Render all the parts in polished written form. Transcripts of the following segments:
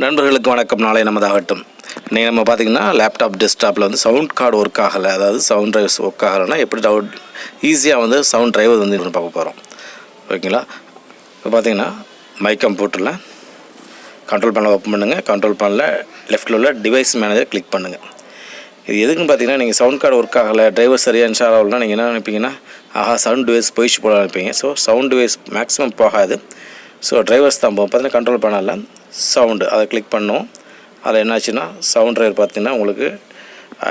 நண்பர்களுக்கு வணக்கம். நாளை நமதாகட்டும். இன்றைக்கி நம்ம பார்த்திங்கன்னா லேப்டாப் டெஸ்க்டாப்பில் வந்து சவுண்ட் கார்டு ஒர்க் ஆகலை, அதாவது சவுண்ட் ட்ரைவர்ஸ் ஒர்க் ஆகலைன்னா எப்படி ஈஸியாக வந்து சவுண்ட் ட்ரைவர் வந்து பார்க்க போகிறோம். ஓகேங்களா? இப்போ பார்த்திங்கன்னா மை கம்ப்யூட்டரில் கண்ட்ரோல் பேனல் ஓப்பன் பண்ணுங்கள். கண்ட்ரோல் பேனலில் லெஃப்ட்டில் உள்ள டிவைஸ் மேனேஜர் கிளிக் பண்ணுங்கள். இது எதுக்குன்னு பார்த்தீங்கன்னா, நீங்கள் சவுண்ட் கார்டு ஒர்க் ஆகலை, டிரைவர் சரியாக இன்ஸ்டால் ஆகலைன்னா நீங்கள் என்ன நினைப்பீங்கன்னா, சவுண்ட் டிவைஸ் போயிடுச்சு போல நினைப்பீங்க. ஸோ சவுண்ட் டிவைஸ் மேக்ஸிமம் போகாது. ஸோ டிரைவர்ஸ் தான் போகும். பார்த்தீங்கன்னா கண்ட்ரோல் பேனலில் சவுண்டு அதை கிளிக் பண்ணோம். அதில் என்னாச்சுன்னா சவுண்ட் ட்ரைவர் பார்த்திங்கன்னா உங்களுக்கு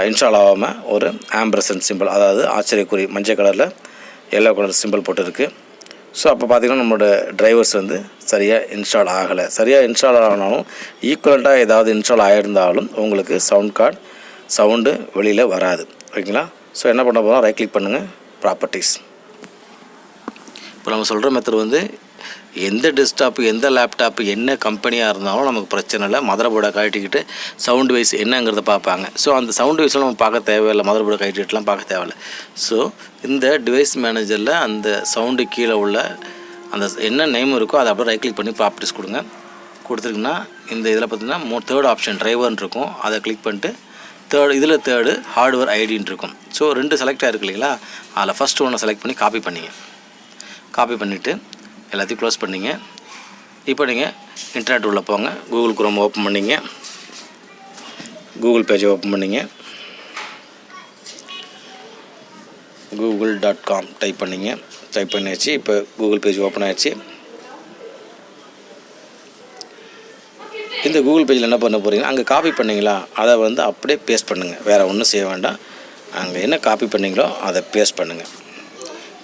இன்ஸ்டால் ஆகாமல் ஒரு ஆம்பர்சன்ட் சிம்பிள், அதாவது ஆச்சரியக்குறி மஞ்சள் கலரில் எல்லோ கலர் சிம்பிள் போட்டுருக்கு. ஸோ அப்போ பார்த்திங்கன்னா நம்மளோட டிரைவர்ஸ் வந்து சரியாக இன்ஸ்டால் ஆகலை. சரியாக இன்ஸ்டால் ஆகினாலும் ஈக்குவலண்ட்டாக ஏதாவது இன்ஸ்டால் ஆகிருந்தாலும் உங்களுக்கு சவுண்ட் கார்டு சவுண்டு வெளியில் வராது. ஓகேங்களா? ஸோ என்ன பண்ண போகிறோம், ரைட் கிளிக் பண்ணுங்கள், ப்ராப்பர்ட்டிஸ். இப்போ நம்ம சொல்கிற மெத்தட் வந்து எந்த டெஸ்க்டாப்பு எந்த லேப்டாப்பு என்ன கம்பெனியாக இருந்தாலும் நமக்கு பிரச்சனை இல்லை. மதர் போர்டை கழட்டிக்கிட்டு சவுண்ட் வைஸ் என்னங்கிறத பார்ப்பாங்க. ஸோ அந்த சவுண்ட் வைஸ்லாம் நம்ம பார்க்க தேவையில்லை, மதர் போர்டை கழட்டிட்டுலாம் பார்க்க தேவையில்லை. ஸோ இந்த டிவைஸ் மேனேஜரில் அந்த சவுண்டு கீழே உள்ள அந்த என்ன நேம் இருக்கோ அதை அப்படியே ரைட் கிளிக் பண்ணி ப்ராப்பர்ட்டிஸ் கொடுங்க. கொடுத்துருக்குன்னா இந்த இதில் பார்த்திங்கன்னா தேர்ட் ஆப்ஷன் டிரைவர்னு இருக்கும். அதை கிளிக் பண்ணிட்டு தேர்டு ஹார்ட்வேர் ஐடின்னு இருக்கும். ஸோ 2 செலக்ட் ஆகிருக்கு இல்லைங்களா? அதில் ஃபஸ்ட்டு ஒன்று செலக்ட் பண்ணி காப்பி பண்ணிவிட்டு எல்லாத்தையும் க்ளோஸ் பண்ணிங்க. இப்போ நீங்கள் இன்டர்நெட் உள்ளே போங்க. கூகுள் குரோம் ஓப்பன் பண்ணிங்க, கூகுள் பேஜை ஓப்பன் பண்ணிங்க, google.com டைப் பண்ணியாச்சு. இப்போ கூகுள் பேஜ் ஓப்பன் ஆகிடுச்சு. இந்த கூகுள் பேஜில் என்ன பண்ண போகிறீங்கன்னா, அங்கே காப்பி பண்ணிங்களா அதை வந்து அப்படியே பேஸ்ட் பண்ணுங்கள். வேறு ஒன்றும் செய்ய வேண்டாம். அங்கே என்ன காப்பி பண்ணிங்களோ அதை பேஸ்ட் பண்ணுங்கள்.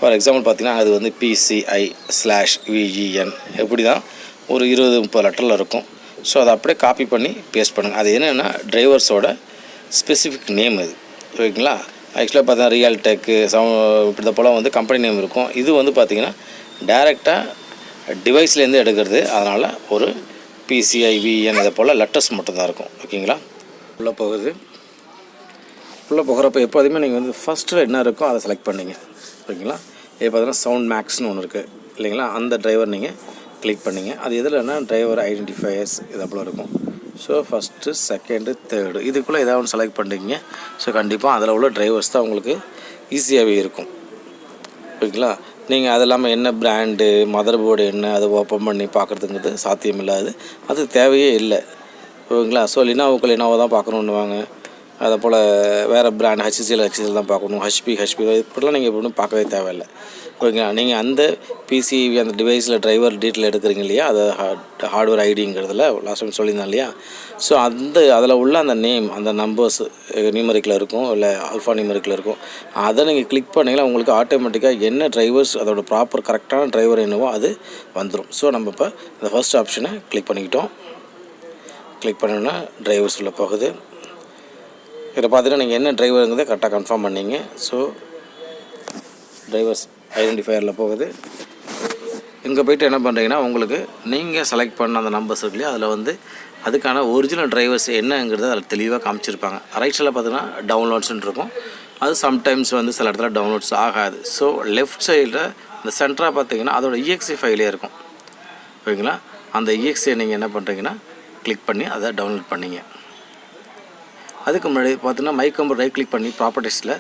ஃபார் எக்ஸாம்பிள் பார்த்திங்கன்னா அது வந்து PCI/VEN எப்படி தான் ஒரு 20-30 லெட்டரில் இருக்கும். ஸோ அதை அப்படியே காப்பி பண்ணி பேஸ்ட் பண்ணுங்கள். அது என்னென்னா டிரைவர்ஸோட ஸ்பெசிஃபிக் நேம் இது. ஓகேங்களா? ஆக்சுவலாக பார்த்தீங்கன்னா ரியல் டெக்கு இப்படி போல் வந்து கம்பெனி நேம் இருக்கும். இது வந்து பார்த்திங்கன்னா டைரெக்டாக டிவைஸ்லேருந்து எடுக்கிறது. அதனால் ஒரு PCI/VEN இதை போல் லெட்டர்ஸ் மட்டும்தான் இருக்கும். ஓகேங்களா? உள்ளே போகிறப்ப எப்போதுமே நீங்கள் வந்து ஃபஸ்ட்டில் என்ன இருக்கோ அதை செலக்ட் பண்ணிங்க. ஓகேங்களா? இப்போ பார்த்தீங்கன்னா சவுண்ட் மேக்ஸ்னு ஒன்று இருக்குது இல்லைங்களா? அந்த டிரைவர் நீங்கள் கிளிக் பண்ணிங்க. அது எதுலன்னா டிரைவர் ஐடென்டிஃபையர்ஸ் இதை போல் இருக்கும். ஸோ ஃபஸ்ட்டு, செகண்டு, தேர்டு இதுக்குள்ளே ஏதாவது ஒன்று செலக்ட் பண்ணிங்க. ஸோ கண்டிப்பாக அதில் உள்ள டிரைவர்ஸ் தான் உங்களுக்கு ஈஸியாகவே இருக்கும். ஓகேங்களா? நீங்கள் அது இல்லாமல் என்ன பிராண்டு, மதர் போர்டு என்ன அதை ஓப்பன் பண்ணி பார்க்குறதுங்கிறது சாத்தியம் இல்லாது, அது தேவையே இல்லை. ஓகேங்களா? ஸோ லினோவோ தான் பார்க்கணுன்னுவாங்க. அதை போல் வேறு பிராண்ட் HCL தான் பார்க்கணும், HP இப்படிலாம் நீங்கள் ஒன்றும் பார்க்கவே தேவையில்லை. ஓகேங்களா? நீங்கள் அந்த பிசி அந்த டிவைஸில் டிரைவர் டீட்டெயில் எடுக்கிறீங்க இல்லையா, அது ஹார்ட்வேர் ஐடிங்கிறதுல லாஸ்ட் டைம் சொல்லியிருந்தேன் இல்லையா? ஸோ அதில் உள்ள அந்த நேம், அந்த நம்பர்ஸ் நியூமரிக்கில் இருக்கும், இல்லை ஆல்ஃபா நியூமரிக்கில் இருக்கும். அதை நீங்கள் கிளிக் பண்ணிங்கன்னா உங்களுக்கு ஆட்டோமேட்டிக்காக என்ன டிரைவர்ஸ் அதோட ப்ராப்பர் கரெக்டான டிரைவர் என்னவோ அது வந்துடும். ஸோ நம்ம இப்போ இந்த ஃபர்ஸ்ட் ஆப்ஷனை கிளிக் பண்ணிக்கிட்டோம். கிளிக் பண்ணோன்னா டிரைவர்ஸ் உள்ள போகுது. இதில் பார்த்தீங்கன்னா நீங்கள் என்ன டிரைவருங்கிறத கரெக்டாக கன்ஃபார்ம் பண்ணிங்க. ஸோ டிரைவர்ஸ் ஐடென்டிஃபையரில் போகுது. இங்கே போய்ட்டு என்ன பண்ணுறீங்கன்னா, உங்களுக்கு நீங்கள் செலக்ட் பண்ண அந்த நம்பர்ஸ் இருக்கு இல்லையா, அதில் வந்து அதுக்கான ஒரிஜினல் டிரைவர்ஸ் என்னங்கிறத அதில் தெளிவாக காமிச்சிருப்பாங்க. ரைட் சைடில் பார்த்தீங்கன்னா டவுன்லோட்ஸ்ன்னு இருக்கும். அது சம்டைம்ஸ் வந்து சில இடத்துல டவுன்லோட்ஸ் ஆகாது. ஸோ லெஃப்ட் சைடில் இந்த சென்டராக பார்த்தீங்கன்னா அதோட EXE ஃபைலே இருக்கும். ஓகேங்களா? அந்த EXE நீங்கள் என்ன பண்ணுறீங்கன்னா கிளிக் பண்ணி அதை டவுன்லோட் பண்ணிங்க. அதுக்கு முன்னாடி பார்த்தீங்கன்னா மை கம்ப்யூட்டர் ரைட் கிளிக் பண்ணி ப்ராப்பர்ட்டிஸில்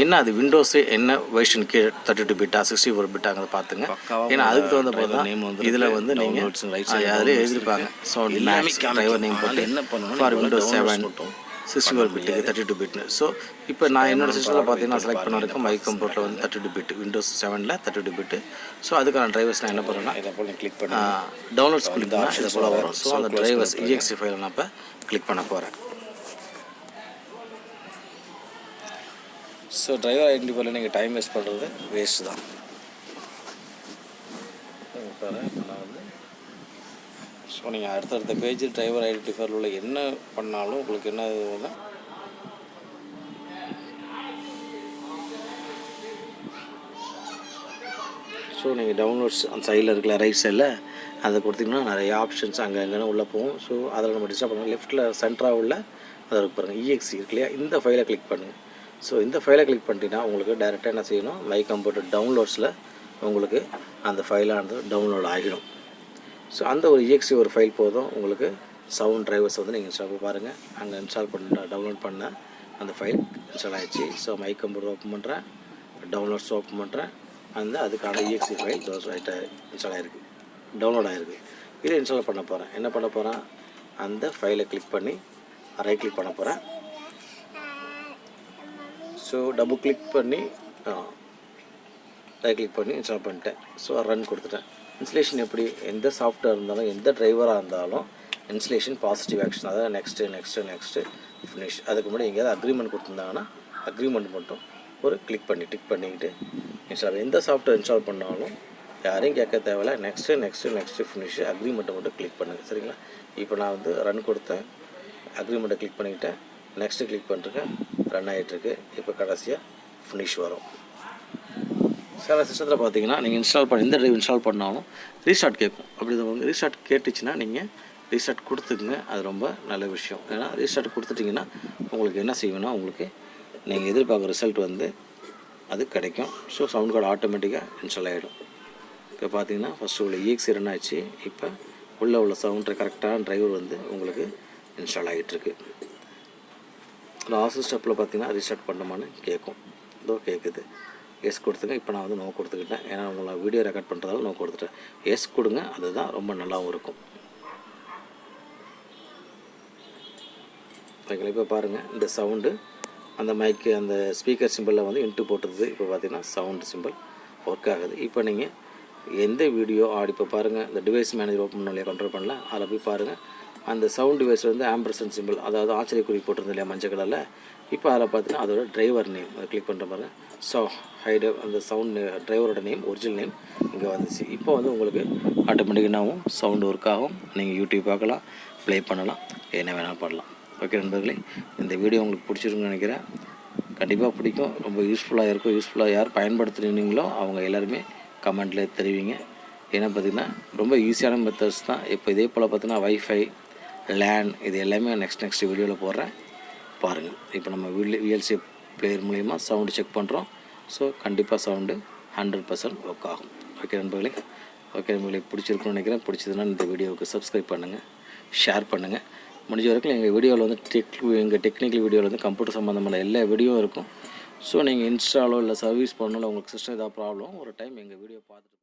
என்ன அது விண்டோஸு என்ன வெர்ஷன் கீழே 32 பிட்டா 64 பிட்டாங்கிறத பார்த்துங்க. ஏன்னா அதுக்கு தகுந்த போது தான் நேம் வந்து இதில் வந்து நீங்கள் அதில் எழுதிருப்பாங்க. ஸோ டிரைவர் நேம் போட்டு என்ன பண்ணணும் ஃபார் விண்டோஸ் 7 64 பிட்டுக்கு 32 பிட்னு. ஸோ இப்போ நான் என்னோடய சிஸ்டமில் பார்த்தீங்கன்னா செலக்ட் பண்ணிருக்கேன் மை கம்ப்யூட்டரில் வந்து 32 பிட், விண்டோஸ் 7ல் 32 பிட்டு. ஸோ அதுக்கான டிரைவர்ஸ் நான் என்ன பண்ணுறேன்னா இதை போல் கிளிக் பண்ணி டவுன்லோட்ஸ் கிளிக் பண்ணால் இதை போல் வரும். ஸோ அந்த டிரைவர்ஸ் EXE ஃபைலை நான் இப்போ கிளிக் பண்ண போகிறேன். ஸோ டிரைவர் ஐடென்டிஃபைல நீங்கள் டைம் வேஸ்ட் பண்ணுறது வேஸ்ட்டு தான். நான் வந்து ஸோ நீங்கள் அடுத்தடுத்த பேஜ் டிரைவர் ஐடென்டிஃபைல உள்ள என்ன பண்ணாலும் உங்களுக்கு என்ன இதுனா ஸோ நீங்கள் டவுன்லோட்ஸ் அந்த சைடில் இருக்கல ரைட் சைடில் அதை கொடுத்திங்கன்னா நிறைய ஆப்ஷன்ஸ் அங்கே எங்கேனா உள்ளே போகும். ஸோ அதில் நம்ம டிஸ்டர்ப் பண்ணுவோம். லெஃப்ட்டில் சென்டராக உள்ள அதை இருக்கு பாருங்கள், EXE இருக்கு இல்லையா, இந்த ஃபைலை கிளிக் பண்ணுங்கள். ஸோ இந்த ஃபைலை கிளிக் பண்ணிட்டீங்கன்னா உங்களுக்கு டைரெக்டாக என்ன செய்யணும், மை கம்ப்யூட்டர் டவுன்லோட்ஸில் உங்களுக்கு அந்த ஃபைலானது டவுன்லோட் ஆகிடும். ஸோ அந்த ஒரு EXE ஒரு ஃபைல் போதும் உங்களுக்கு சவுண்ட் டிரைவர்ஸ் வந்து நீங்கள் இன்ஸ்டால் பாருங்கள். அங்கே இன்ஸ்டால் பண்ண டவுன்லோட் பண்ண அந்த ஃபைல் இன்ஸ்டால் ஆகிடுச்சு. ஸோ மை கம்ப்யூட்டர் ஓப்பன் பண்ணுறேன், டவுன்லோட்ஸ் ஓப்பன் பண்ணுறேன். அதுக்கான EXE ஃபைல் ரைட்டாக இன்ஸ்டால் ஆகிருக்கு, டவுன்லோட் ஆகிருக்கு. இதை இன்ஸ்டால் பண்ண போகிறேன். என்ன பண்ண போகிறேன், அந்த ஃபைலை கிளிக் பண்ணி ரைட் கிளிக் பண்ண போகிறேன். ஸோ டபுள் கிளிக் பண்ணி ரைட் கிளிக் பண்ணி இன்ஸ்டால் பண்ணிட்டேன். ஸோ ரன் கொடுத்துட்டேன். இன்ஸ்டலேஷன் எப்படி, எந்த சாஃப்ட்வேர் இருந்தாலும் எந்த டிரைவராக இருந்தாலும் இன்ஸ்டலேஷன் பாசிட்டிவ் ஆக்ஷன், அதாவது நெக்ஸ்ட்டு ஃபினிஷ். அதுக்கு முன்னாடி எங்கேயாவது அக்ரிமெண்ட் கொடுத்துருந்தாங்கன்னா அக்ரிமெண்ட் மட்டும் ஒரு டிக் பண்ணிக்கிட்டு இன்ஸ்டால். எந்த சாஃப்ட்வேர் இன்ஸ்டால் பண்ணாலும் யாரையும் கேட்க தேவையில்ல, நெக்ஸ்ட்டு ஃபினிஷ், அக்ரிமெண்ட்டை மட்டும் கிளிக் பண்ணுங்கள். சரிங்களா? இப்போ நான் வந்து ரன் கொடுத்தேன், அக்ரிமெண்ட்டை கிளிக் பண்ணிக்கிட்டேன், நெக்ஸ்ட்டு கிளிக் பண்ணிருக்கேன், ரன் ஆகிட்டுருக்கு. இப்போ கடைசியாக ஃபினிஷ் வரும். சில சிஸ்டத்தில் பார்த்தீங்கன்னா நீங்கள் இன்ஸ்டால் பண்ண எந்த டிரைவ் இன்ஸ்டால் பண்ணாலும் ரீஸ்டார்ட் கேட்கும். அப்படி ரீஸ்டார்ட் கேட்டுச்சுன்னா நீங்கள் ரீஸ்டார்ட் கொடுத்துக்குங்க. அது ரொம்ப நல்ல விஷயம். ஏன்னா ரீஸ்டார்ட் கொடுத்துட்டிங்கன்னா உங்களுக்கு என்ன செய்வேன்னா, உங்களுக்கு நீங்கள் எதிர்பார்க்குற ரிசல்ட் வந்து அது கிடைக்கும். ஸோ சவுண்ட் கார்டு ஆட்டோமேட்டிக்காக இன்ஸ்டால் ஆகிடும். இப்போ பார்த்தீங்கன்னா ஃபஸ்ட்டு உள்ள EXE ரன் ஆச்சு. இப்போ உள்ள சவுண்ட் கரெக்டான டிரைவர் வந்து உங்களுக்கு இன்ஸ்டால் ஆகிட்டுருக்கு. லாஸ்ட் ஸ்டெப்பில் பார்த்தீங்கன்னா ரீஸ்டார்ட் பண்ணமான்னு கேட்கும். இதோ கேட்குது, எஸ் கொடுத்துங்க. இப்போ நான் வந்து நோ கொடுத்துக்கிட்டேன். ஏன்னா உங்களை வீடியோ ரெக்கார்ட் பண்ணுறதால நோ கொடுத்துட்டேன். எஸ் கொடுங்க, அதுதான் ரொம்ப நல்லாவும் இருக்கும். ஓகே, இப்போ பாருங்கள் இந்த சவுண்டு அந்த மைக்கு அந்த ஸ்பீக்கர் சிம்பிளில் வந்து இன்ட்டு போட்டுருது. இப்போ பார்த்தீங்கன்னா சவுண்டு சிம்பிள் ஒர்க் ஆகுது. இப்போ நீங்கள் எந்த வீடியோ இப்போ பாருங்கள், இந்த டிவைஸ் மேனேஜர் ஓப்பன் பண்ணலையா, கண்ட்ரோல் பண்ணல, அதில் போய் பாருங்கள். அந்த சவுண்ட் டிவைஸ் வந்து ஆம்பர்சன்ட் சிம்பிள், அதாவது ஆச்சரியக்குறி போட்டிருந்தது இல்லையா மஞ்சள் கலரில். இப்போ அதில் பார்த்தீங்கன்னா அதோட டிரைவர் நேம் அதை கிளிக் பண்ணுற பாருங்கள். ஸோ ஹைடு அந்த சவுண்ட் டிரைவரோட நேம், ஒரிஜினல் நேம் இங்கே வந்துச்சு. இப்போ வந்து உங்களுக்கு ஆட்டோமேட்டிக்காகவும் சவுண்டு ஒர்க் ஆகும். நீங்கள் யூடியூப் பார்க்கலாம், ப்ளே பண்ணலாம், என்ன வேணாலும் பண்ணலாம். ஓகே நண்பர்களே, இந்த வீடியோ உங்களுக்கு பிடிச்சிருக்குன்னு நினைக்கிறேன். கண்டிப்பாக பிடிக்கும், ரொம்ப யூஸ்ஃபுல்லாக இருக்கும். யூஸ்ஃபுல்லாக யார் பயன்படுத்துகிறீங்களோ அவங்க எல்லாருமே கமெண்ட்டில் தெரிவிங்க. ஏன்னா பார்த்திங்கன்னா ரொம்ப ஈஸியான மெத்தட்ஸ் தான். இப்போ இதே போல் பார்த்திங்கன்னா வைஃபை, லேன் இது எல்லாமே நெக்ஸ்ட் வீடியோவில் போடுறேன், பாருங்கள். இப்போ நம்ம VLC பிளேயர் மூலிமா சவுண்டு செக் பண்ணுறோம். ஸோ கண்டிப்பாக சவுண்டு 100% ஒர்க் ஆகும். ஓகே நண்பர்களே, பிடிச்சிருக்குன்னு நினைக்கிறேன். பிடிச்சதுன்னா இந்த வீடியோவுக்கு சப்ஸ்கிரைப் பண்ணுங்கள், ஷேர் பண்ணுங்கள். முடிஞ்ச வரைக்கும் எங்கள் வீடியோவில் வந்து எங்கள் டெக்னிக்கல் வீடியோவில் வந்து கம்ப்யூட்டர் சம்மந்தமான எல்லா வீடியோவும் இருக்கும். ஸோ நீங்கள் இன்ஸ்டாலோ இல்லை சர்வீஸ் பண்ணாலோ உங்களுக்கு சிஸ்டம் ஏதாவது ப்ராப்ளம் ஒரு டைம் எங்கள் வீடியோ பார்த்துட்டு